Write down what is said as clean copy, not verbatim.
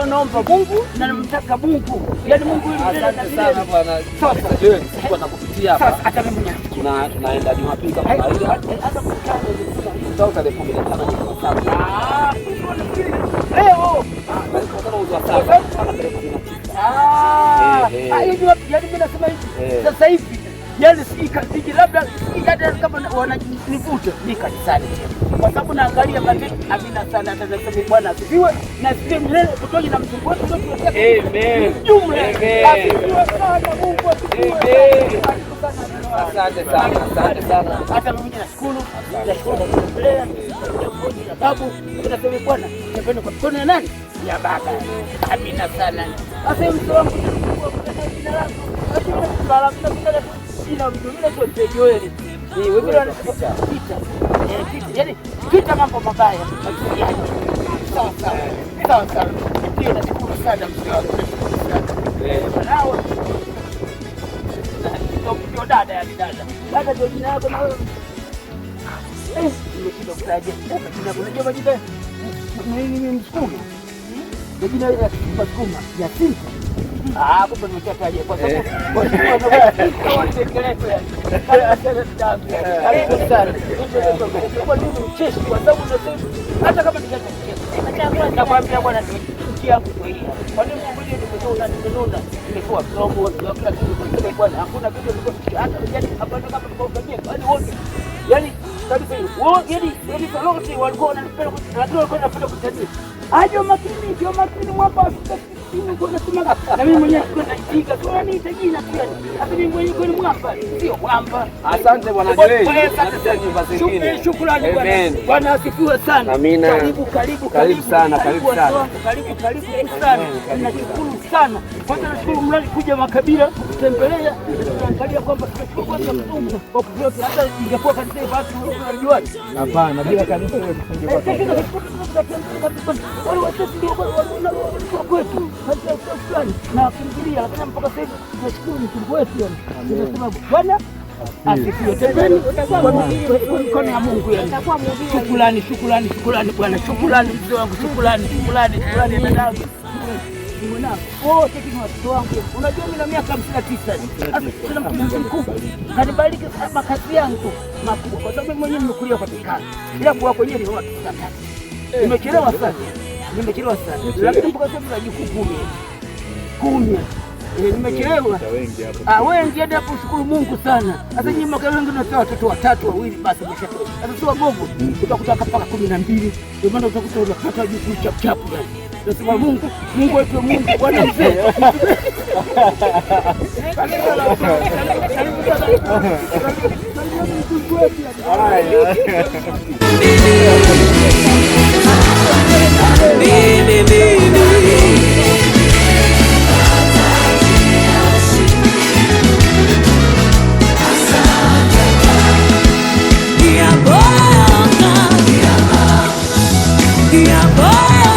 Naomba Mungu na namtaka Mungu. Yaani Mungu asante sana bwana. Sasa wewe sikuwa nakupitia hapa. Sasa hata mimi tunaenda Jumapili kama kawaida. Hata kukutana tarehe 15 mwezi wa 7. Leo kama mwezi wa 7 kama tarehe 19. Hiyo yaani mimi nasema hivi. Sasa hivi yaani siki labda kama wananivuta ni kanisani kwa sababu naangalia matendo. Amina sana, atasema Bwana asifiwe na asifiwe milele kutoka na mtungu wetu wote. Amen. Jumla. Asifiwe sana Mungu asifiwe. Asante sana, asante sana. Hata mimi nashukuru kwa kutembelea sababu tunasema Bwana napenda kwa mkono ya nani? Ya Baba. Amina sana. Sasa mtu wangu jina lako. Ina mtu mimi ndio Joeli. Wengine wanasema yaani kita mambo mabaya. Sawa sawa. Ndio nashukuru sana mzee wangu. Nao. Ndio dada ndio jina lako na wewe. Nimeshinda kutaja. Unajua majina mimi msukuma. Jina la Sukuma ya Simba. Kumbe nimeshataja kwa sababu karibu sana. Kwa nini mcheshi? Kwa sababu unasema hata kama ningekuwa nakwambia bwana nchi yangu kwa hii. Kwa nini mmoja nimeona nimekuwa mdogo kila kitu bwana hakuna kitu hata yani hapa kama tukaongea bali wote. Yaani kabisa yaani saloti walikuwa wanapenda kutania. Ajo makini mwapa na mimi mwenyewe naitika kwa nini tajina pia hata mimi mwenyewe kweli mwapa sio kwamba. Asante bwana Joeli. Shukrani bwana. Bwana asifiwe sana. Amina. Karibu sana. Karibu sana. Nashukuru sana. Kwanza nashukuru mradi kuja Makabila kutembelea tunaangalia kwamba tunachukua mtungu kwa kuzote hata ingekuwa kanisa watu wanajua. Hapana, bila kanisa tusingekuwa. Wale watu ndio kwa kwetu fulani na kimbilia lakini mpaka sasa tunashukuru mtungu wetu yani. Tunasema Bwana asifiwe. Tembeni utakuwa mkono ya Mungu yani. Shukrani Bwana. Shukrani mzee wangu. Shukrani dada. Mwana wote ni watoto wangu. Unajua mimi na miaka 59. Sasa mtu mkubwa. Kanibariki makazi yangu makubwa kwa sababu mwenyewe nimekulia kwa Pikani. Ila kwa kwenyewe ni watu sana. Nimechelewa sana. Lakini mpaka sasa najikuku 10. Nimechelewa. Wengi hadi hapo shukuru Mungu sana. Sasa nyinyi maka wengi na watoto watatu wawili basi umeshatoka. Sasa sio gogo utakuta mpaka 12. Ndio maana utakuta unapata juu chap yani. Nasema Mungu wetu Mungu Bwana mzee. Yeah, boy.